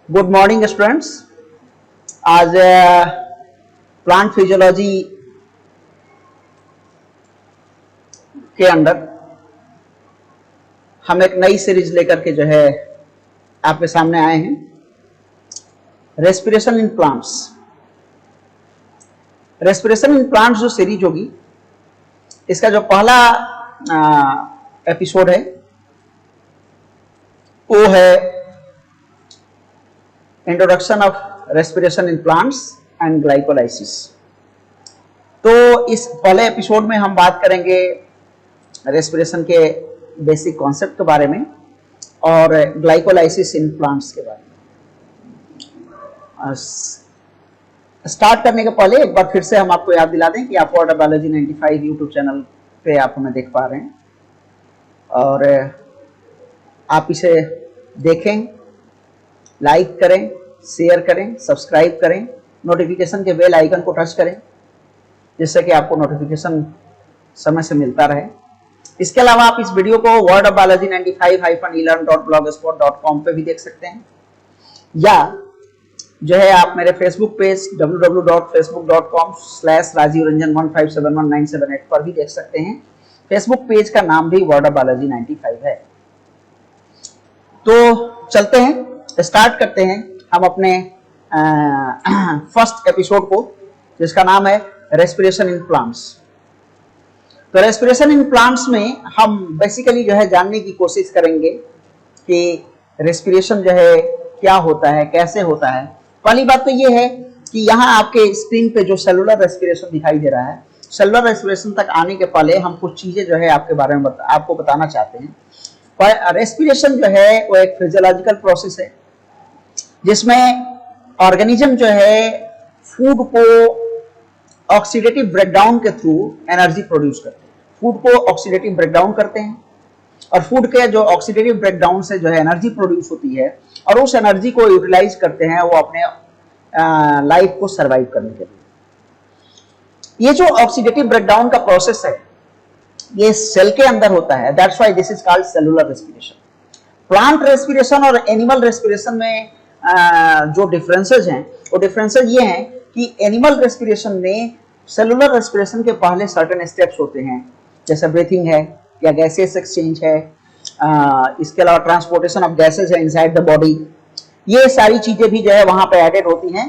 Good morning students. आज plant physiology के अंदर हम एक नई सीरीज लेकर के जो है आपके सामने आए हैं, respiration in plants. Respiration in plants जो सीरीज होगी, इसका जो पहला एपिसोड है वो है introduction of respiration in plants and glycolysis. तो इस पहले एपिसोड में हम बात करेंगे रेस्पिरेशन के बेसिक कॉन्सेप्ट के बारे में और ग्लाइकोलाइसिस इन प्लांट्स के बारे में। स्टार्ट करने के पहले एक बार फिर से हम आपको याद दिला दें कि आप वाटर बायोलॉजी 95 यूट्यूब चैनल पे आप हमें देख पा रहे हैं और आप इसे देखें, लाइक करें, शेयर करें, सब्सक्राइब करें, नोटिफिकेशन के बेल आइकन को टच करें जिससे कि आपको नोटिफिकेशन समय से मिलता रहे। इसके अलावा आप इस वीडियो को वर्ड ऑफ बायोलॉजी 95-elearn.blogspot.com पे भी देख सकते हैं, या जो है आप मेरे फेसबुक पेज www.facebook.com/rajivranjan1571978 पर भी देख सकते हैं। फेसबुक पेज का नाम भी वर्ड ऑफ बायोलॉजी 95 है। तो चलते हैं, स्टार्ट करते हैं हम अपने फर्स्ट एपिसोड को, जिसका नाम है रेस्पिरेशन इन प्लांट्स। तो रेस्पिरेशन इन प्लांट्स में हम बेसिकली जो है जानने की कोशिश करेंगे कि रेस्पिरेशन जो है क्या होता है, कैसे होता है। पहली बात तो ये है कि यहाँ आपके स्क्रीन पे जो सेलुलर रेस्पिरेशन दिखाई दे रहा है, सेलुलर रेस्पिरेशन तक आने के पहले हम कुछ चीजें जो है आपके बारे में आपको बताना चाहते हैं। पर रेस्पिरेशन जो है वो एक फिजियोलॉजिकल प्रोसेस है जिसमें ऑर्गेनिज्म जो है फूड को ऑक्सीडेटिव ब्रेकडाउन के थ्रू एनर्जी प्रोड्यूस करते हैं। फूड को ऑक्सीडेटिव ब्रेकडाउन करते हैं और फूड के जो ऑक्सीडेटिव ब्रेकडाउन से जो है एनर्जी प्रोड्यूस होती है और उस एनर्जी को यूटिलाइज करते हैं वो अपने लाइफ को सरवाइव करने के लिए। ये जो ऑक्सीडेटिव ब्रेकडाउन का प्रोसेस है ये सेल के अंदर होता है, that's why this is called cellular respiration. Plant respiration और एनिमल रेस्पिरेशन में जो डिफरेंसेस हैं वो डिफरेंसेस ये हैं कि एनिमल रेस्पिरेशन में सेलुलर रेस्पिरेशन के पहले सर्टेन स्टेप्स होते हैं, जैसे ब्रीथिंग है या गैसेस एक्सचेंज है, इसके अलावा ट्रांसपोर्टेशन ऑफ गैसेस है इनसाइड द बॉडी। ये सारी चीजें भी जो है वहां पे एडेड होती हैं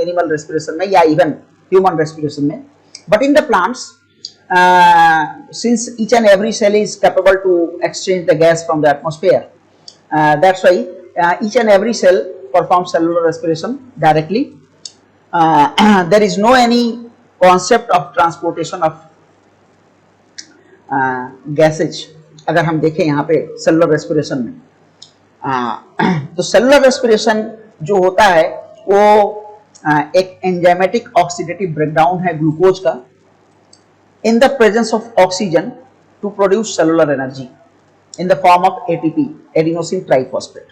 एनिमल रेस्पिरेशन में या इवन ह्यूमन रेस्पिरेशन में। But in the plants since each and every cell is capable to exchange the gas from the atmosphere, that's why each and every cell performs cellular respiration directly. There is no any concept of transportation of gases। अगर हम देखें यहाँ पे cellular respiration में, तो cellular respiration जो होता है वो एक एंजाइमेटिक ऑक्सीडेटिव ब्रेकडाउन है ग्लूकोज का in the presence of oxygen to produce cellular energy in the form of ATP, adenosine triphosphate।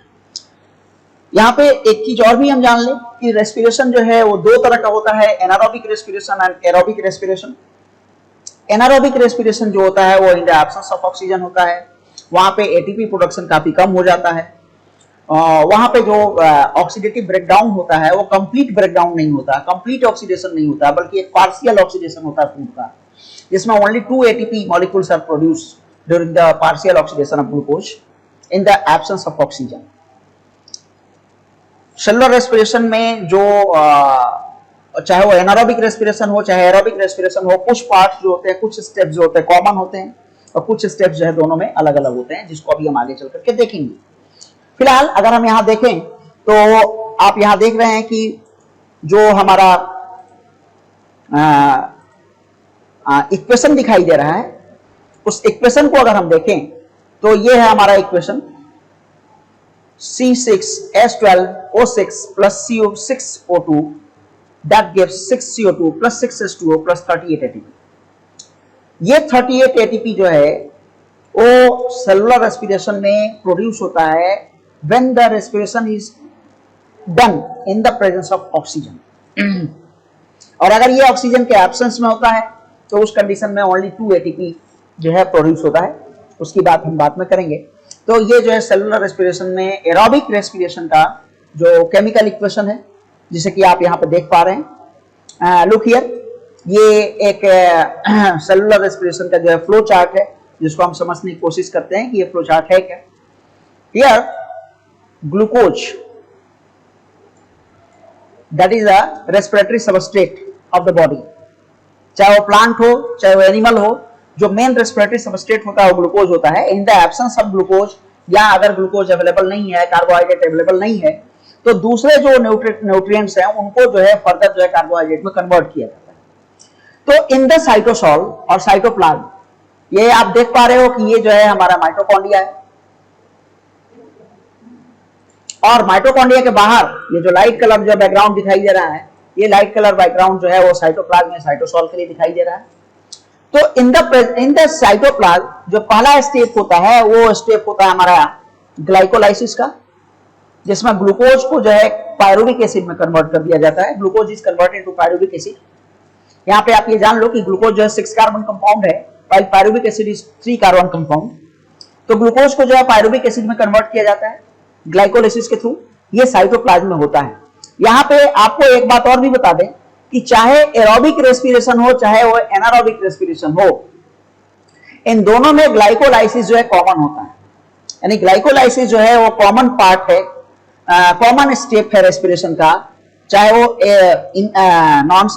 यहाँ पे एक चीज और भी हम जान लें कि रेस्पिरेशन जो है वो दो तरह का होता है, anaerobic respiration and aerobic respiration. Anaerobic respiration जो होता है वो इन द एब्सेंस ऑफ ऑक्सीजन होता है, वहां पे एटीपी प्रोडक्शन काफी कम हो जाता है। वहां पे जो ऑक्सीडेटिव ब्रेकडाउन होता है वो कंप्लीट ब्रेकडाउन नहीं होता, कंप्लीट ऑक्सीडेशन नहीं होता, बल्कि एक पार्शियल ऑक्सीडेशन होता है फूड का, जिसमें only 2 ATP molecules are produced during the partial oxidation of glucose in the absence of oxygen। Cellular respiration में जो चाहे वो एनारोबिक रेस्पिरेशन हो चाहे एरोबिक रेस्पिरेशन हो, कुछ पार्ट्स जो होते हैं, कुछ स्टेप्स जो होते हैं कॉमन होते हैं और कुछ स्टेप्स जो है दोनों में अलग अलग होते हैं, जिसको अभी हम आगे चल करके देखेंगे। फिलहाल अगर हम यहाँ देखें तो आप यहाँ देख रहे हैं कि जो हमारा इक्वेशन दिखाई दे रहा है, उस इक्वेशन को अगर हम देखें तो ये है हमारा equation C6H12O6 plus CO6O2 that gives 6CO2 plus 6H2O plus 38 ATP। ये 38 ATP जो है वो सेलुलर रेस्पिरेशन में प्रोड्यूस होता है when the respiration is done in the presence of oxygen। और अगर ये ऑक्सीजन के एब्सेंस में होता है तो उस कंडीशन में ओनली 2 ATP जो है प्रोड्यूस होता है, उसकी बात हम बाद में करेंगे। तो ये जो है सेलुलर रेस्पिरेशन में एरोबिक रेस्पिरेशन का जो केमिकल इक्वेशन है, जिसे कि आप यहाँ पे देख पा रहे हैं। लुक हियर, ये एक सेलुलर रेस्पिरेशन का जो है फ्लो चार्ट है, जिसको हम समझने की कोशिश करते हैं कि ये फ्लो चार्ट है क्या। Here glucose, that is a respiratory substrate of the body, चाहे वो प्लांट हो चाहे वो एनिमल हो, जो मेन रेस्पिरेटरी सबस्ट्रेट होता है वो ग्लूकोज होता है। In the absence of glucose, या अगर ग्लूकोज अवेलेबल नहीं है, कार्बोहाइड्रेट अवेलेबल नहीं है, तो दूसरे जो न्यूट्रिएंट्स हैं उनको जो है फर्दर जो है कार्बोहाइड्रेट में कन्वर्ट किया जाता है। तो इन द साइटोसॉल और साइटोप्लाज्म, ये आप देख पा रहे हो कि ये जो है हमारा माइटोकॉन्ड्रिया है, और माइटोकॉन्ड्रिया के बाहर ये जो लाइट कलर जो बैकग्राउंड दिखाई दे रहा है, ये लाइट कलर बैकग्राउंड जो है वो साइटोप्लाज्म में साइटोसॉल के लिए दिखाई दे रहा है। तो इन द साइटोप्लाज्म जो पहला स्टेप होता है वो स्टेप होता है हमारा ग्लाइकोलाइसिस का, जिसमें ग्लूकोज को जो है पायरुविक एसिड में कन्वर्ट कर दिया जाता है। Glucose is converted to pyruvic acid. यहाँ पे आप ये जान लो कि ग्लूकोज जो है 6 कार्बन कंपाउंड है, while pyruvic acid is 3 carbon compound. तो ग्लूकोज को जो है पायरुविक एसिड में कन्वर्ट किया जाता है ग्लाइकोलाइसिस के थ्रू, ये साइटोप्लाज्म में होता है। यहाँ पे आपको एक बात और भी बता दें कि चाहे एरोबिक रेस्पिरेशन हो चाहे वो एनारोबिक रेस्पिरेशन हो, इन दोनों में ग्लाइकोलाइसिस जो है कॉमन होता है। यानी ग्लाइकोलाइसिस जो है वो कॉमन पार्ट है, कॉमन स्टेप है रेस्पिरेशन का, चाहे वो नॉन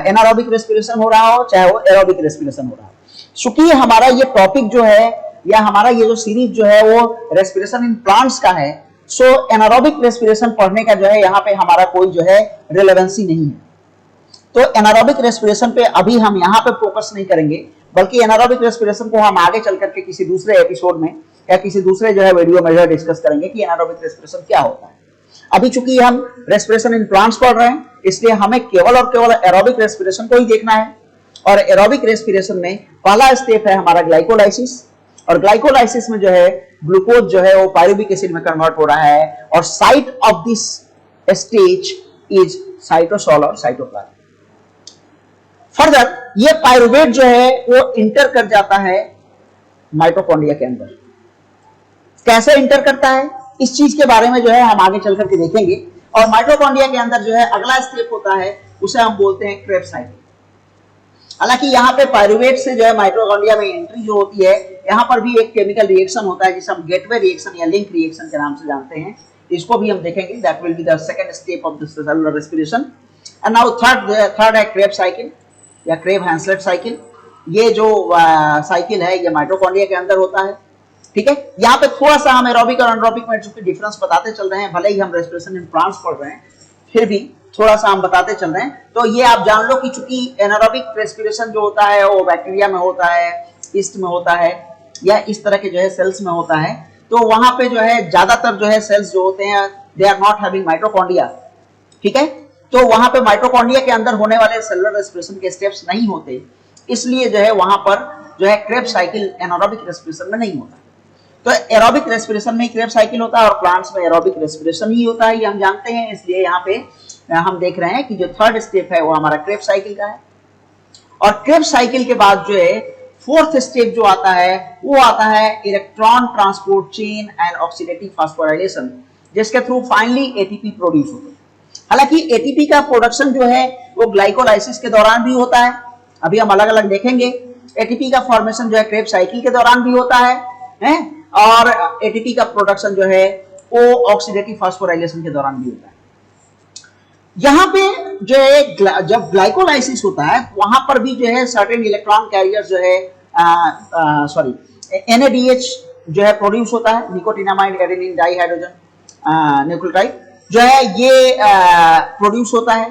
एनारोबिक रेस्पिरेशन हो रहा हो चाहे वो एरोबिक रेस्पिरेशन हो रहा हो। चूंकि हमारा ये टॉपिक जो है या हमारा ये जो सीरीज जो है वो रेस्पिरेशन इन प्लांट्स का है, सो एनारोबिक रेस्पिरेशन पढ़ने का जो है यहाँ पे हमारा कोई जो है रिलेवेंसी नहीं है। तो एनारोबिक रेस्पिरेशन पे अभी हम यहाँ पे फोकस नहीं करेंगे, बल्कि एनारोबिक रेस्पिरेशन को हम आगे चल करके किसी दूसरे एपिसोड में या किसी दूसरे जो है वीडियो में डिस्कस करेंगे कि एनारोबिक रेस्पिरेशन क्या होता है। अभी चूंकि हम रेस्पिरेशन इन प्लांट्स पढ़ रहे हैं, इसलिए हमें केवल और केवल एरोबिक रेस्पिरेशन को ही देखना है। और एरोबिक रेस्पिरेशन में पहला स्टेप है हमारा ग्लाइकोलाइसिस, और ग्लाइकोलाइसिस में जो है ग्लूकोज जो है वो पायरुविक एसिड में कन्वर्ट हो रहा है, और site of this stage is cytosol और साइटोप्लाज्म। फर्दर ये पायरुवेट जो है वो इंटर कर जाता है माइटोकॉन्ड्रिया के अंदर। कैसे इंटर करता है इस चीज के बारे में जो है हम आगे चल करके देखेंगे। और माइटोकॉन्ड्रिया के अंदर जो है अगला स्टेप होता है, उसे हम बोलते हैं क्रेब्स साइकिल। हालांकि यहाँ पे पायरुवेट से जो है माइटोकॉन्ड्रिया में एंट्री जो होती है, यहाँ पर भी एक केमिकल रिएक्शन होता है जिसे हम गेटवे रिएक्शन या लिंक रिएक्शन के नाम से जानते हैं। इसको भी हम देखेंगे, that will be the second step of the cellular respiration. And now third है क्रेब साइकिल या क्रेब हैंसलेट साइकिल। ये जो साइकिल है ये माइटोकॉन्ड्रिया के अंदर होता है, ठीक है। यहाँ पे थोड़ा सा हम एरोबिक और एनारोबिक में चूंकि डिफरेंस बताते चल रहे हैं, भले ही हम रेस्पिरेशन इन प्लांट्स पढ़ रहे हैं, फिर भी थोड़ा सा हम बताते चल रहे हैं। तो ये आप जान लो कि चूंकि एनारोबिक रेस्पिरेशन जो होता है वो बैक्टीरिया में होता है, ईस्ट में होता है, या इस तरह के जो है सेल्स में होता है, तो वहां पे जो है ज्यादातर जो है सेल्स जो होते हैं they are not having mitochondria, ठीक है। तो वहां पे माइटोकॉन्ड्रिया के अंदर होने वाले सेलुलर रेस्पिरेशन के स्टेप्स नहीं होते, इसलिए जो है वहां पर जो है क्रेब साइकिल एनारोबिक रेस्पिरेशन में नहीं होता। तो एरोबिक रेस्पिरेशन में क्रेब साइकिल होता है और प्लांट्स में एरोबिक रेस्पिरेशन ही होता है, ये हम जानते हैं। इसलिए यहाँ पे हम देख रहे हैं कि जो थर्ड स्टेप है वो हमारा क्रेब साइकिल का है। और क्रेब साइकिल के बाद जो है फोर्थ स्टेप जो आता है वो आता है electron transport chain and oxidative phosphorylation, जिसके थ्रू फाइनली एटीपी प्रोड्यूस होता है। हालांकि एटीपी का प्रोडक्शन जो है वो ग्लाइकोलाइसिस के दौरान भी होता है, अभी हम अलग अलग देखेंगे। एटीपी का फॉर्मेशन जो है क्रेब साइकिल के दौरान भी होता है, और एटीपी का प्रोडक्शन जो है वो ऑक्सीडेटिव फास्फोराइलेशन के दौरान भी होता है। यहाँ पे जो है जब ग्लाइकोलाइसिस होता है वहां पर भी जो है सर्टेन इलेक्ट्रॉन कैरियर जो है NADH जो है प्रोड्यूस होता है, निकोटिनामाइड एडेनिन डाइहाइड्रोजन न्यूक्लियोटाइड जो है ये प्रोड्यूस होता है।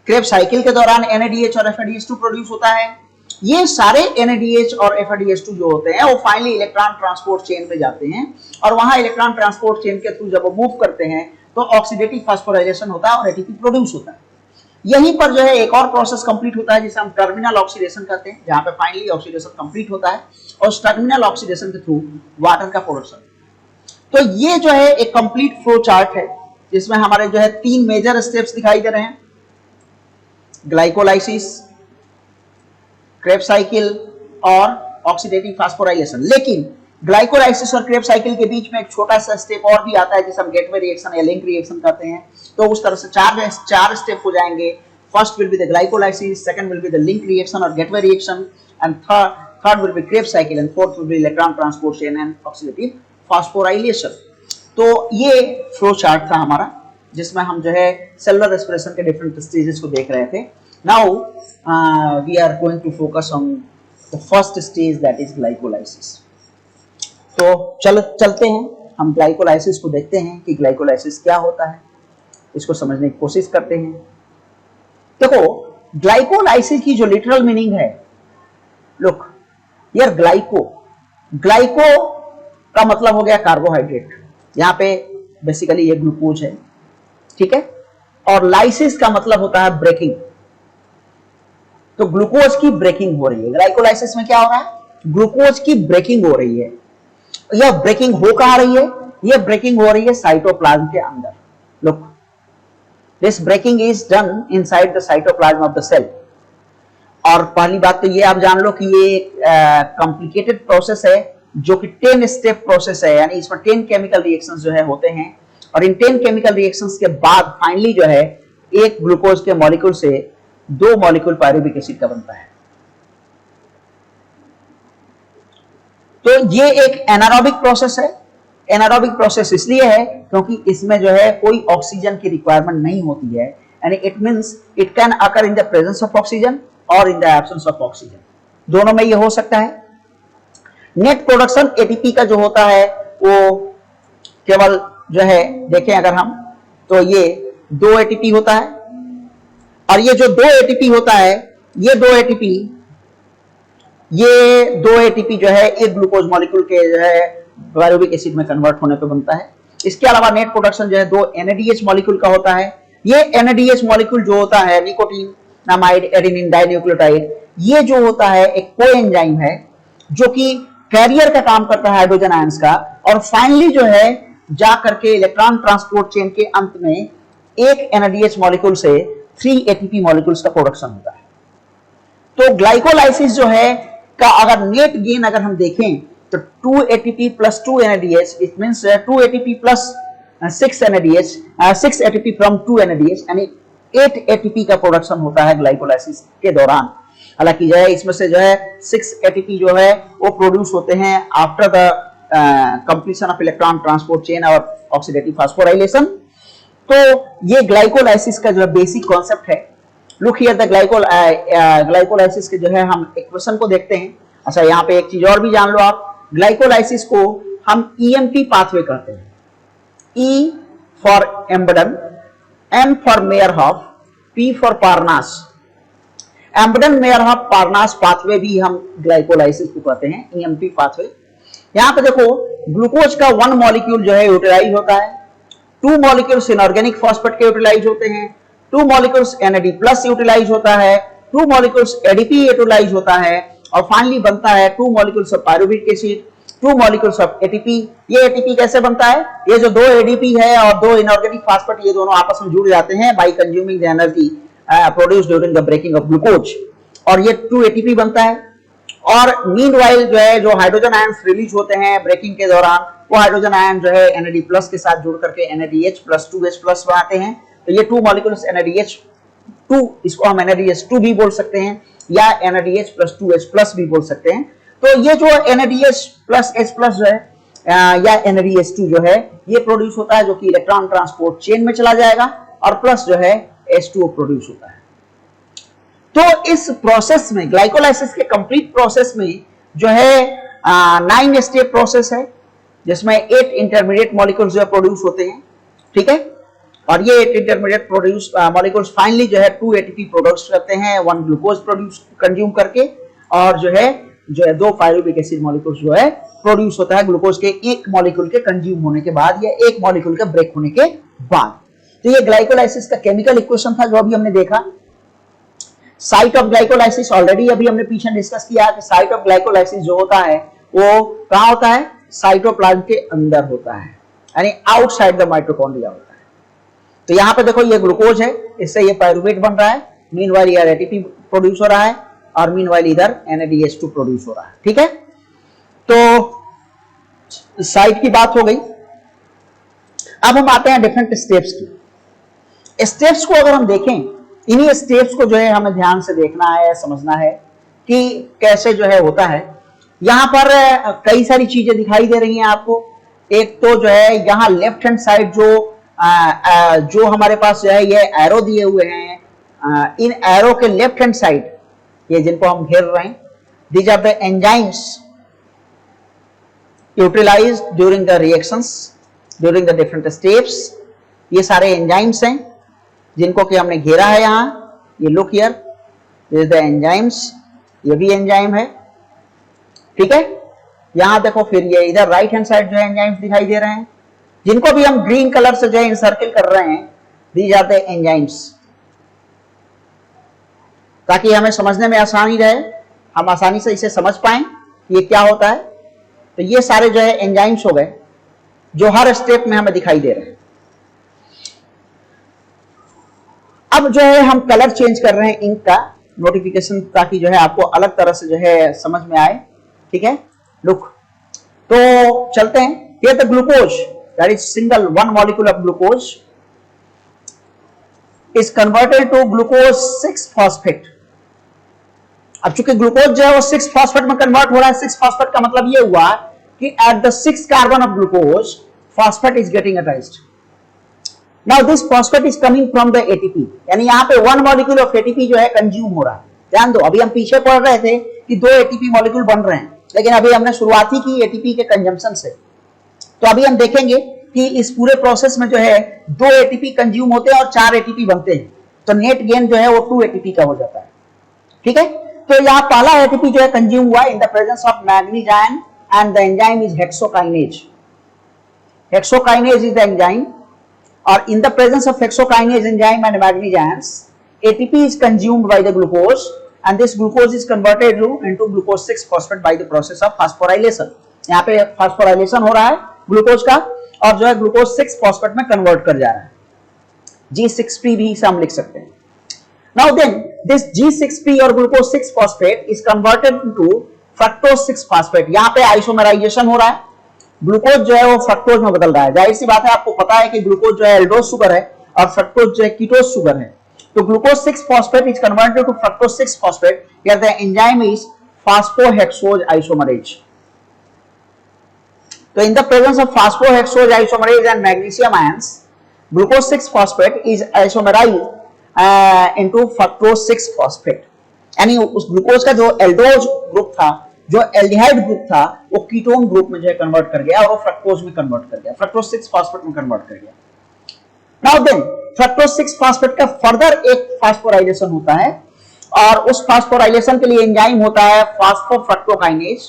क्रेब साइकिल के दौरान NADH और FADH2 प्रोड्यूस होता है। ये सारे NADH और FADH2 जो होते हैं वो फाइनली इलेक्ट्रॉन ट्रांसपोर्ट चेन में जाते हैं, और वहां इलेक्ट्रॉन ट्रांसपोर्ट चेन के थ्रू जब वो मूव करते हैं तो ऑक्सीडेटिव फास्फोराइलेशन होता है और एटीपी प्रोड्यूस होता है। यहीं पर जो है एक और प्रोसेस कंप्लीट होता है जिसे हम टर्मिनल ऑक्सीडेशन कहते हैं, जहां पे फाइनली ऑक्सीडेशन कंप्लीट होता है और उस टर्मिनल ऑक्सीडेशन के थ्रू वाटर का प्रोडक्शन। तो ये जो है एक कंप्लीट फ्लो चार्ट है जिसमें हमारे जो है 3 मेजर स्टेप्स दिखाई दे रहे हैं, ग्लाइकोलाइसिस, क्रेब साइकिल और ऑक्सीडेटिव फास्फोराइलेशन। लेकिन ग्लाइकोलाइसिस और क्रेब्स साइकिल के बीच में एक छोटा सा स्टेप और भी आता है जिसे हम गेटवे रिएक्शन या लिंक रिएक्शन कहते हैं। तो उस तरह से चार स्टेप हो जाएंगे। First will be the glycolysis, second will be the link reaction और gateway reaction, and third will be Krebs cycle, and fourth will be electron transport chain and oxidative phosphorylation. तो ये फ्लो चार्ट था हमारा जिसमें हम जो है cellular respiration के डिफरेंट स्टेजेस को देख रहे थे। Now we are going to focus on the first stage that is glycolysis. तो चलते हैं, हम ग्लाइकोलाइसिस को देखते हैं कि ग्लाइकोलाइसिस क्या होता है, इसको समझने की कोशिश करते हैं। देखो, ग्लाइकोलाइसिस की जो लिटरल मीनिंग है, लुक यार, ग्लाइको का मतलब हो गया कार्बोहाइड्रेट, यहाँ पे बेसिकली ये ग्लूकोज है, ठीक है, और लाइसिस का मतलब होता है ब्रेकिंग। तो ग्लूकोज की ब्रेकिंग हो रही है ग्लाइकोलाइसिस में। क्या हो रहा है? ग्लूकोज की ब्रेकिंग हो रही है। यह ब्रेकिंग हो कहां रही है? यह ब्रेकिंग हो रही है साइटोप्लाज्म के अंदर। Look, this breaking is done inside the cytoplasm of the cell. और पहली बात तो ये आप जान लो कि ये कॉम्प्लिकेटेड प्रोसेस है जो कि 10 स्टेप प्रोसेस है, यानी इसमें 10 केमिकल रिएक्शंस जो है होते हैं, और इन 10 केमिकल रिएक्शंस के बाद फाइनली जो है एक ग्लूकोज के मॉलिक्यूल से 2 मॉलिक्यूल पायरुविक एसिड का बनता है। तो ये एक एनारोबिक प्रोसेस है। एनारोबिक प्रोसेस इसलिए है क्योंकि इसमें जो है कोई ऑक्सीजन की रिक्वायरमेंट नहीं होती है, यानी it means it can occur in the presence of oxygen और in the absence of oxygen, दोनों में ये हो सकता है। नेट प्रोडक्शन एटीपी का जो होता है वो केवल जो है देखें अगर हम, तो ये 2 एटीपी होता है, और ये जो 2 एटीपी होता है, ये 2 एटीपी जो है एक ग्लूकोज मॉलिक्यूल के जो है पायरुविक एसिड में कन्वर्ट होने पे बनता है। इसके अलावा नेट प्रोडक्शन जो है 2 NADH मॉलिक्यूल का होता है। ये NADH मॉलिक्यूल जो होता है, निकोटीनामाइड एडेनिन डाइन्यूक्लियोटाइड, ये जो होता है एक कोएंजाइम है जो कि कैरियर का काम करता है हाइड्रोजन आयंस का, और फाइनली जो है जा करके इलेक्ट्रॉन ट्रांसपोर्ट चेन के अंत में एक NADH मॉलिक्यूल से 3 ATP मॉलिक्यूल्स का प्रोडक्शन होता है। तो ग्लाइकोलाइसिस जो है का अगर नेट गेन अगर हम देखें तो 2 ATP plus 2 NADH, it means 2 ATP plus 6 NADH, 6 ATP from 2 NADH, यानी 8 ATP का प्रोडक्शन होता है ग्लाइकोलाइसिस के दौरान। हालांकि जो है इसमें से जो है 6 ATP जो है वो प्रोड्यूस होते हैं after the completion of electron transport chain और ऑक्सीडेटिव फास्फोराइलेशन। तो ये ग्लाइकोलाइसिस का जो बेसिक कॉन्सेप्ट है। लुक हियर द ग्लाइकोलाइसिस के जो है हम इक्वेशन को देखते हैं। अच्छा, यहाँ पे एक चीज और भी जान लो आप, ग्लाइकोलाइसिस को हम EMP पाथवे कहते हैं। E for Embden, M for Meyerhof, P for Parnas. Embden Meyerhof Parnas pathway भी हम ग्लाइकोलाइसिस को कहते हैं, EMP पाथवे। यहाँ पे देखो, ग्लूकोज का 1 मॉलिक्यूल जो है यूटिलाइज होता है, 2 मॉलिक्यूल्स इनऑर्गेनिक फॉस्फेट के यूटिलाइज होते हैं, 2 मॉलिक्यूल्स NAD प्लस यूटिलाइज होता है, 2 मॉलिक्यूल्स ADP यूटिलाइज होता है, और फाइनली बनता है 2 molecules of pyruvic acid, 2 molecules of ATP। ये ATP कैसे बनता है? ये जो 2 ADP है और 2 इनऑर्गेनिक फॉस्फेट, ये दोनों आपस में जुड़ जाते हैं by consuming the energy produced during the breaking of glucose, और ये 2 ATP बनता है। और मीनवाइल जो है जो हाइड्रोजन आयंस रिलीज होते हैं ब्रेकिंग के दौरान, वो हाइड्रोजन आयन जो है NAD प्लस के साथ जुड़ करके NADH प्लस 2H प्लस बनाते हैं। तो ये 2 मॉलिक्यूल्स NADH2, इसको हम NADH2 भी बोल सकते हैं या NADH प्लस 2H प्लस भी बोल सकते हैं। तो ये जो NADH प्लस H प्लस जो है या NADH2 जो है ये प्रोड्यूस होता है, जो कि इलेक्ट्रॉन ट्रांसपोर्ट चेन में चला जाएगा, और प्लस जो है H2O प्रोड्यूस होता है। तो इस प्रोसेस में, ग्लाइकोलाइसिस के कंप्लीट प्रोसेस में जो है 9 स्टेप प्रोसेस है, जिसमें 8 इंटरमीडिएट मॉलिक्यूल्स जो प्रोड्यूस होते हैं, ठीक है। और ये 8 इंटरमीडिएट प्रोड्यूस मॉलिक्यूल्स फाइनली जो है 2 ATP प्रोड्यूस करते हैं 1 ग्लूकोज प्रोड्यूस कंज्यूम करके, और जो है 2 पायरुविक एसिड मॉलिक्यूल्स जो है प्रोड्यूस होता है ग्लूकोज के 1 मॉलिक्यूल के कंज्यूम होने के बाद या 1 मॉलिक्यूल के ब्रेक होने के बाद। तो ये ग्लाइकोलाइसिस का केमिकल इक्वेशन था जो अभी हमने देखा। साइट ऑफ ग्लाइकोलाइसिस ऑलरेडी अभी हमने पीछे डिस्कस किया कि साइट ऑफ ग्लाइकोलाइसिस जो होता है वो कहां होता है? साइटोप्लाज्म के अंदर होता है, यानी आउटसाइड द माइटोकॉन्ड्रिया होता है। तो यहां पे देखो, ये ग्लूकोज है, इससे ये पायरुवेट बन रहा है, मीनवाइल यार ATP प्रोड्यूस हो रहा है, और मीनवाइल इधर NADH2 प्रोड्यूस हो रहा है, ठीक है। तो साइट की बात हो गई। अब हम आते हैं डिफरेंट स्टेप्स की। स्टेप्स को अगर हम देखें, इन्हीं स्टेप्स को जो है हमें ध्यान से देखना है, समझना है कि कैसे जो है होता है। यहां पर कई सारी चीजें दिखाई दे रही हैं आपको। एक तो जो है यहाँ लेफ्ट हैंड साइड जो हमारे पास जो है ये एरो दिए हुए हैं, इन एरो के लेफ्ट हैंड साइड ये जिनको हम घेर रहे हैं, these are the enzymes utilized during the reactions during the different steps. ये सारे एंजाइम्स हैं जिनको कि हमने घेरा है। यहां ये look here, this is the enzymes, ये भी एंजाइम है, ठीक है। यहां देखो फिर ये इधर राइट हैंड साइड जो है एंजाइम्स दिखाई दे रहे हैं, जिनको भी हम ग्रीन कलर से जो है इंसर्किल कर रहे हैं, दीज आर द एंजाइम्स, ताकि हमें समझने में आसानी रहे, हम आसानी से इसे समझ पाएं ये क्या होता है। तो ये सारे जो है एंजाइम्स हो गए जो हर स्टेप में हमें दिखाई दे रहे हैं। अब जो है हम कलर चेंज कर रहे हैं इंक का नोटिफिकेशन, ताकि जो है आपको अलग तरह से जो है समझ में आए, ठीक है। लुक, तो चलते हैं। ये the glucose that is single one molecule of glucose is converted to glucose six phosphate. अब चूंकि ग्लूकोज जो है वो 6-फॉस्फेट में कन्वर्ट हो रहा है, 6-फॉस्फेट का मतलब ये हुआ कि at the 6th carbon of glucose phosphate is getting attached. Now this phosphate is coming from the ATP, यानी यहां पे वन मॉलिक्यूल ऑफ एटीपी जो है कंज्यूम हो रहा है। ध्यान दो, अभी हम पीछे पढ़ रहे थे कि 2 एटीपी मॉलिक्यूल बन रहे हैं, लेकिन अभी हमने शुरुआत ही की एटीपी के कंजम्पशन से। तो अभी हम देखेंगे कि इस पूरे प्रोसेस में जो है 2 एटीपी कंज्यूम होते हैं और 4 एटीपी बनते हैं, तो नेट गेन जो है वो 2 एटीपी का हो जाता है, ठीक है। तो यहाँ पहला एटीपी जो है कंज्यूम हुआ इन the presence of manganese ion and the enzyme is hexokinase. Hexokinase is the enzyme, और in the presence of hexokinase enzyme and manganese ions, ATP is consumed by the glucose and this glucose is converted into glucose 6-phosphate by the process of phosphorylation। यहाँ पे phosphorylation हो रहा है glucose का और जो है ग्लूकोज 6-phosphate में कन्वर्ट कर जा रहा है। G6P भी इसे हम लिख सकते हैं। Now then this G6P और glucose 6-phosphate is converted into fructose 6-phosphate। यहाँ पे आइसोमराइजेशन हो रहा है, ग्लूकोज जो है वो फ्रक्टोज में बदल रहा है। जाहिर सी बात है, आपको पता है कि ग्लूकोज जो है एल्डोज शुगर है और फ्रक्टोज जो है कीटोज शुगर है। तो glucose 6-phosphate is converted to fructose 6-phosphate here the enzyme is phosphohexose isomerase. तो in the presence of phosphohexose isomerase and magnesium ions, glucose 6-phosphate is isomerized into fructose 6-phosphate। यानी उस glucose का जो aldose group था, जो aldehyde group था, वो ketone group में जो है कन्वर्ट कर गया और वो फ्रक्टोज में कन्वर्ट कर गया, फ्रक्टोज 6-phosphate में कन्वर्ट कर गया। नाउ देन फ्रक्टोज 6-phosphate का फर्दर एक फास्फोराइलेशन होता है और उस फास्फोराइलेशन के लिए एंजाइम होता है फास्फोफ्रक्टोकाइनेज,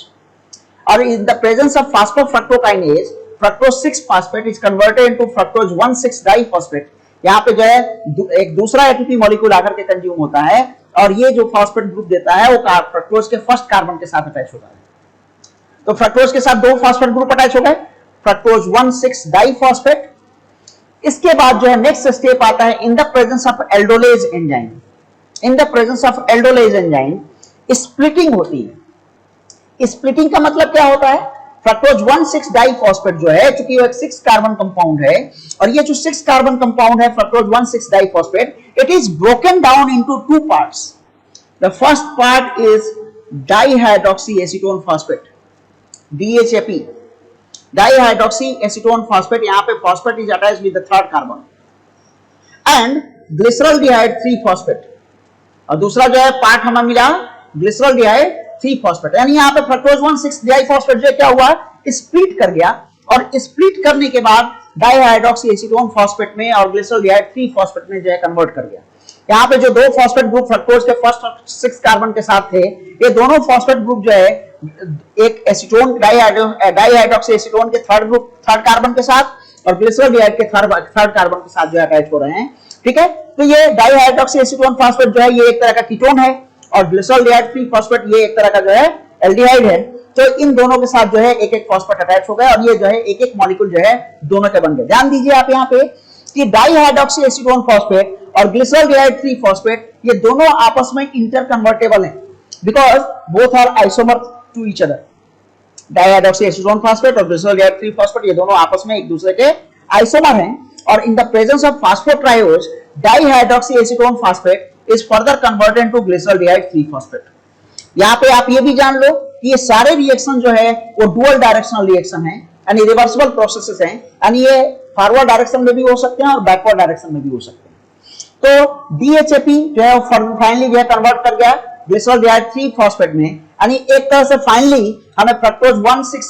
और in the presence of phosphofructokinase fructose 6-phosphate is converted into fructose one six diphosphate. यहाँ पे जो है एक दूसरा एटीपी मॉलिक्यूल आकर के कंज्यूम होता है और ये जो फॉस्फेट ग्रुप देता है वो फ्रक्टोज के फर्स्ट कार्बन के साथ अटैच होता है। तो फ्रक्टोज के साथ 2 फॉस्फेट ग्रुप अटैच हो गए, फ्रक्टोज 1,6-डाइफॉस्फेट। इसके बाद जो है नेक्स्ट स्टेप आता है in the presence of aldolase enzyme. In the presence of aldolase enzyme splitting होती है। स्प्लिटिंग का मतलब क्या होता है? फ्रक्टोज 1,6-डाइफॉस्फेट जो है, चूंकि वो एक 6 कार्बन कंपाउंड है और ये जो 6 कार्बन कंपाउंड है fructose 1,6-डाइफॉस्फेट, it is broken down into 2 parts. The first part is dihydroxyacetone phosphate, DHAP, dihydroxyacetone phosphate। यहाँ पे phosphate is attached with the 3rd carbon and glyceraldehyde 3-phosphate, और दूसरा जो है पार्ट हमें मिला glyceraldehyde 3-phosphate। यानी यहाँ पे फ्रक्टोज 1,6-डाइफॉस्फेट जो क्या हुआ, स्प्लिट कर गया और स्प्लिट करने के बाद डाइहाइड्रोक्सीएसीटोन फॉस्फेट में और ग्लिसरॉल्डिहाइड 3-phosphate में जो है कन्वर्ट कर गया। यहाँ पे जो 2 फॉस्फेट ग्रुप फ्रक्टोज के फर्स्ट और 6 कार्बन के साथ थे, ये दोनों फॉस्फेट ग्रुप जो है एक एसीटोन डाइहाइड्रोक्सीएसीटोन के 3rd कार्बन के साथ और ग्लिसरॉल्डिहाइड के 3rd कार्बन के साथ जो है अटैच हो रहे हैं, ठीक है। तो ये डाइहाइड्रोक्सीएसीटोन फॉस्फेट जो है ये एक तरह का कीटोन है और ग्लिसरॉल्डिहाइड 3-phosphate ये एक तरह का जो है एल्डिहाइड है। तो इन दोनों के साथ जो है एक एक फॉस्फेट अटैच हो गया और ये जो है एक एक मॉलिक्यूल जो है दोनों के बन गए। ध्यान दीजिए आप यहाँ पे कि डाइहाइड्रोक्सीएसीटोन फॉस्फेट और ग्लिसरॉल्डिहाइड 3-phosphate ये दोनों आपस में इंटर कन्वर्टेबल हैं because both are isomer to each other. Dihydroxy acetone phosphate और ग्लिसरॉल्डिहाइड 3 फास्फेट, ये दोनों आपस में एक दूसरे के आइसोमर हैं, और in the presence of phosphotriose dihydroxy acetone phosphate is further converted to glyceraldehyde 3 phosphate. यहां पे आप ये भी जान लो कि ये सारे रिएक्शन जो है वो डुअल डायरेक्शनल रिएक्शन है, यानी रिवर्सिबल प्रोसेसेस हैं, यानी ये फॉरवर्ड डायरेक्शन में भी हो सकते हैं और बैकवर्ड डायरेक्शन में भी हो सकते हैं। तो DHAP जो है फाइनली जो है कन्वर्ट कर गया ग्लिसरॉल्डिहाइड 3 फास्फेट में, यानी एक तरह से फाइनली हमें फ्रक्टोज 1,6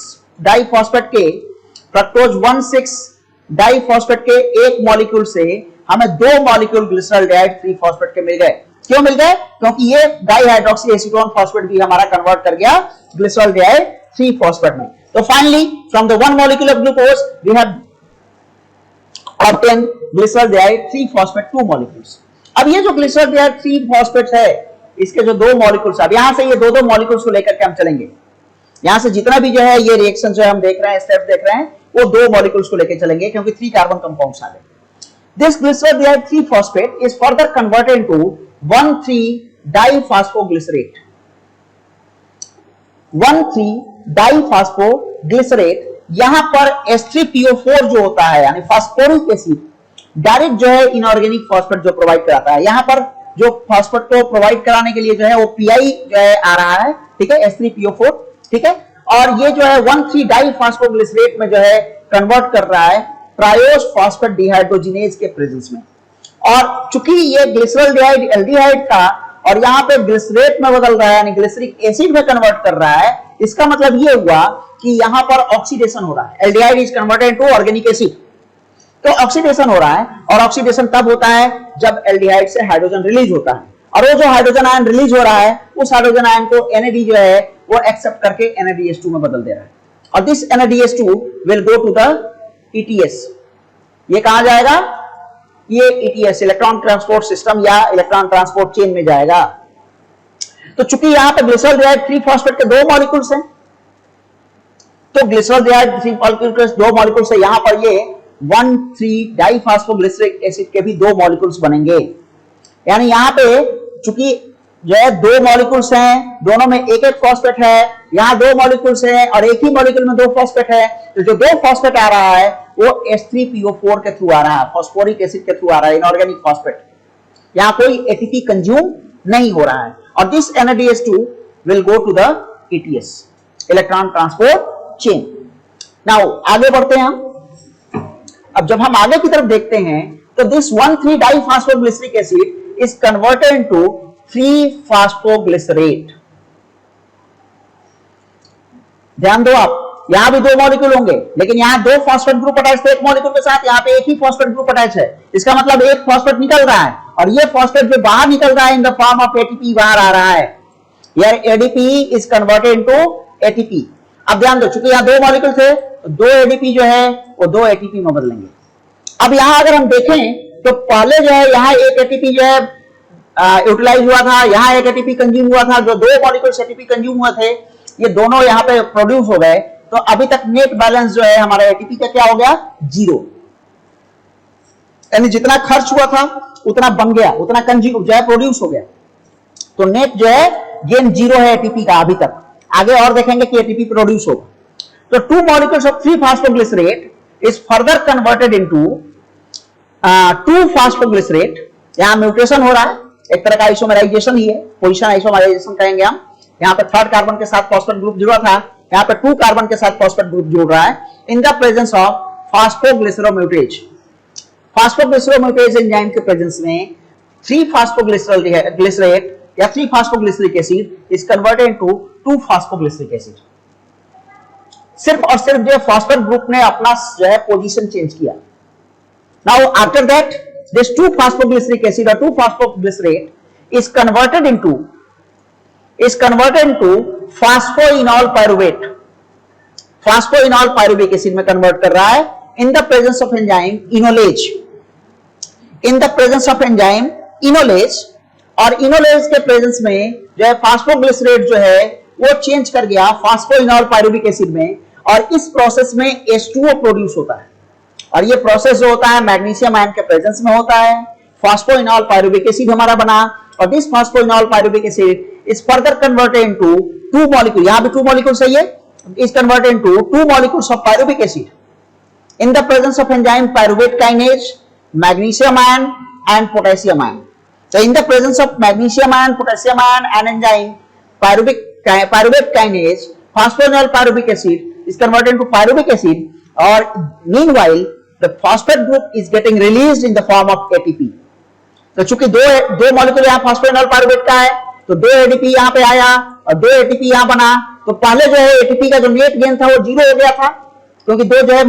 डाइफॉस्फेट के एक मॉलिक्यूल से हमें 2 मॉलिक्यूल ग्लिसरॉल्डिहाइड 3 फास्फेट के मिल गए। क्यों मिल गए? क्योंकि ये डाइहाइड्रोक्सी एसीटोन फास्फेट भी हमारा कन्वर्ट कर गया ग्लिसरॉल्डिहाइड 3 फास्फेट में। तो finally from the 1 molecule of glucose we have obtain glyceraldehyde 3 phosphate 2 molecules. अब ये जो ग्लिसरॉल्डिहाइड 3 फास्फेट है, इसके जो 2 मॉलिक्यूल्स, अब यहां से ये 2-2 मॉलिक्यूल्स को लेकर के हम चलेंगे। यहां से जितना भी जो है ये रिएक्शन जो हम देख रहे हैं, स्टेप्स देख रहे हैं, वो 2 मॉलिक्यूल्स को लेकर चलेंगे क्योंकि 3 कार्बन कंपाउंड्स आ गए। This glyceroldiide 3 phosphate is further converted into 1,3-diphosphoglycerate. 1,3-diphosphoglycerate, यहां पर H3PO4 जो होता है यानी फास्फोरिक एसिड डायरेक्ट जो है इनऑर्गेनिक फॉस्फेट जो प्रोवाइड कराता है, यहां पर जो फॉस्फेट को प्रोवाइड कराने के लिए जो है वो PI जो है आ रहा है, ठीक है, H3PO4, ठीक है, और ये जो है 1,3-डाइफॉस्फोग्लिसरेट में जो है कन्वर्ट कर रहा है ट्रायोस फॉस्फेट डिहाइड्रोजिनेज के प्रेजेंस में। और चूंकि ये ग्लिसरॉल्डिहाइड एल्डिहाइड था और यहाँ पे ग्लिसरेट में बदल रहा है यानी ग्लिसरिक एसिड में कन्वर्ट कर रहा है, इसका मतलब ये हुआ कि यहाँ पर ऑक्सीडेशन हो रहा है। Aldehyde is converted to organic acid, तो ऑक्सीडेशन हो रहा है, और ऑक्सीडेशन तब होता है जब एल्डिहाइड से हाइड्रोजन रिलीज होता है, और वो जो हाइड्रोजन आयन रिलीज हो रहा है उस हाइड्रोजन आयन को NAD जो है वो एक्सेप्ट करके NADH2 में बदल दे रहा है, और this NADH2 will go to the ETS। ये कहां जाएगा? ये ETS इलेक्ट्रॉन ट्रांसपोर्ट सिस्टम या इलेक्ट्रॉन ट्रांसपोर्ट चेन में जाएगा। तो चूंकि यहां पे ग्लिसरॉल्डिहाइड 3 फास्फेट के 2 मॉलिक्यूल्स हैं, तो ग्लिसरॉल्डिहाइड 3 मॉलिक्यूल के 2 मॉलिक्यूल्स है, यहां पर ये 1,3-डाइफॉस्फोग्लिसरिक एसिड के भी 2 मॉलिक्यूल्स बनेंगे। यानी यहां पे चूंकि जो है 2 मॉलिक्यूल्स हैं, दोनों में एक फॉस्फेट है, यहां 2 मॉलिक्यूल्स हैं और एक ही मॉलिक्यूल में 2 फॉस्फेट है, तो जो 2 फॉस्फेट आ रहा है वो H3PO4 के थ्रू आ रहा है, फॉस्फोरिक एसिड के थ्रू आ रहा है, इनऑर्गेनिक फॉस्फेट। यहां कोई ATP कंज्यूम नहीं हो रहा है, और this NADH2 will go to the ETS electron transport chain. Now आगे बढ़ते हैं हम। अब जब हम आगे की तरफ देखते हैं तो this one three diphosphoglyceric acid is converted into three phosphoglycerate. ध्यान दो आप, यहां भी 2 मॉलिक्यूल होंगे, लेकिन यहां 2 फॉस्फेट ग्रुप अटैच थे एक मॉलिक्यूल के साथ, यहां पे एक ही फॉस्फेट ग्रुप अटैच है। इसका मतलब एक फॉस्फेट निकल रहा है, और ये फॉस्फेट जो बाहर निकल रहा है in the form of ATP बाहर आ रहा है। यार ADP is converted into ATP। अब ध्यान दो, चूंकि यहां 2 मॉलिक्यूल थे तो 2 ADP जो है वो 2 ATP में बदलेंगे। अब यहां अगर हम देखें तो पहले जो है यहां एक ATP जो है यूटिलाइज हुआ था, यहां एक ATP कंज्यूम हुआ था, जो 2 मॉलिक्यूल्स ATP कंज्यूम हुए थे ये दोनों यहां पे प्रोड्यूस हो गए, तो अभी तक नेट बैलेंस जो है हमारा ATP का क्या हो गया? 0। यानी जितना खर्च हुआ था उतना बन गया, उतना कंज्यूम जो है प्रोड्यूस हो गया, तो नेट जो है गेन 0 है ATP का अभी तक। आगे और देखेंगे कि ATP प्रोड्यूस होगा। तो 2 molecules of three phosphoglycerate is further converted into two phosphoglycerate. यहां म्यूटेशन हो रहा है, एक तरह का आइसोमराइजेशन ही है, पोजीशन आइसोमराइजेशन कहेंगे हम। यहां पे 3rd कार्बन के साथ फॉस्फेट ग्रुप जुड़ा था, यहां पे 2 कार्बन के साथ फॉस्फेट ग्रुप जुड़ रहा है in the presence of phosphoglyceromutase. Phosphoglyceromutase enzyme के प्रेजेंस में 3-फास्फोग्लिसरेट या three phosphoglyceric acid is converted into two phosphoglyceric acid. सिर्फ और सिर्फ जो फॉस्फेट ग्रुप ने अपना जो है पोजीशन चेंज किया। Now after that this two phosphoglyceric acid और two phosphoglycerate is converted into phosphoenol pyruvate. Phosphoenol pyruvic acid में कन्वर्ट कर रहा है in the presence of enzyme enolase. In the presence of enzyme enolase, और इनोलेज के presence में जो है फास्फोग्लिसरेट जो है वो चेंज कर गया फास्फोइनॉल पायरुविक एसिड में, और इस प्रोसेस में H2O प्रोड्यूस होता है, और ये प्रोसेस जो होता है मैग्नीशियम आयन के प्रेजेंस में होता है। फास्फोइनॉल पायरुविक एसिड हमारा बना, और this phosphoenol pyruvic acid is further converted into 2 molecule. यहां भी 2 मॉलिक्यूल सही है, is converted into 2 molecules of pyruvic acid. In the presence of enzyme pyruvate kinase, magnesium ion and potassium ion. So in the presence of magnesium ion, potassium ion and enzyme pyruvate kinase, phosphonol pyruvic acid is converted into pyruvic acid, or meanwhile the phosphate group is getting released in the form of ATP. तो चूंकि दो molecule यहाँ फॉस्फेनॉल pyruvate का है, तो 2 ATP यहाँ पे आया और 2 एटीपी यहाँ बना, तो पहले जो है एटीपी का जो नेट गेन था वो 0 हो गया था, क्योंकि 2 जो है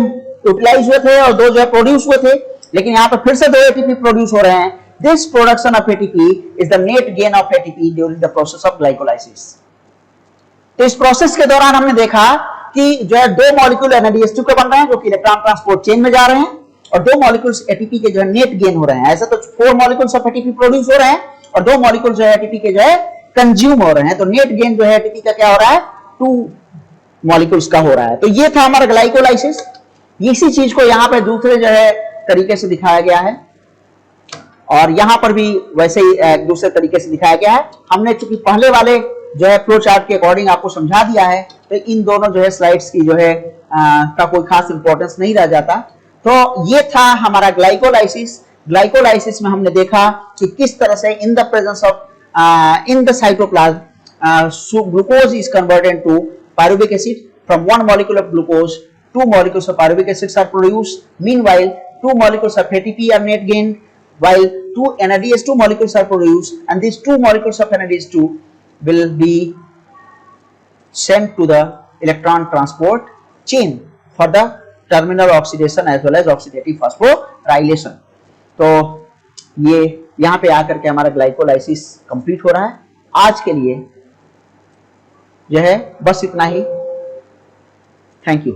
यूटिलाइज हुए थे और 2 जो है प्रोड्यूस हुए थे, लेकिन यहाँ पे फिर से 2 एटीपी प्रोड्यूस हो रहे हैं. This production of ATP is the net gain of ATP during the process of glycolysis. तो इस प्रोसेस के दौरान हमने देखा कि जो है 2 मॉलिक्यूल NADH2 के बन रहे हैं जो कि इलेक्ट्रॉन ट्रांसपोर्ट चेन में जा रहे हैं, और 2 मॉलिक्यूल्स एटीपी के जो है नेट गेन हो रहे हैं. ऐसा तो 4 मॉलिक्यूल्स ऑफ एटीपी प्रोड्यूस हो रहे हैं और 2 मॉलिक्यूल जो है एटीपी के जो है कंज्यूम हो रहे हैं. तो नेट गेन जो है एटीपी का क्या हो रहा है, 2 मॉलिक्यूल्स का हो रहा है. तो ये था हमारा ग्लाइकोलाइसिस. इसी चीज को यहाँ पे दूसरे जो है तरीके से दिखाया गया है, और यहाँ पर भी वैसे ही दूसरे तरीके से दिखाया गया है. हमने चूंकि पहले वाले जो है फ्लो चार्ट के अकॉर्डिंग आपको समझा दिया है, तो इन दोनों जो है स्लाइड्स की जो है का कोई खास इंपॉर्टेंस नहीं रह जाता. तो ये था हमारा ग्लाइकोलाइसिस. ग्लाइकोलाइसिस में हमने देखा कि किस तरह से in the presence of in the cytoplasm glucose is converted to pyruvic acid. From 1 molecule of glucose, 2 molecules of pyruvic acids are produced. Meanwhile, 2 molecules of ATP are net gained, while 2 NADH2 molecules are produced, and these 2 molecules of NADH2 will be sent to the electron transport chain for the terminal oxidation as well as oxidative phosphorylation. तो ये यहाँ पे आकर के हमारा glycolysis complete हो रहा है. आज के लिए जो है बस इतना ही. Thank you.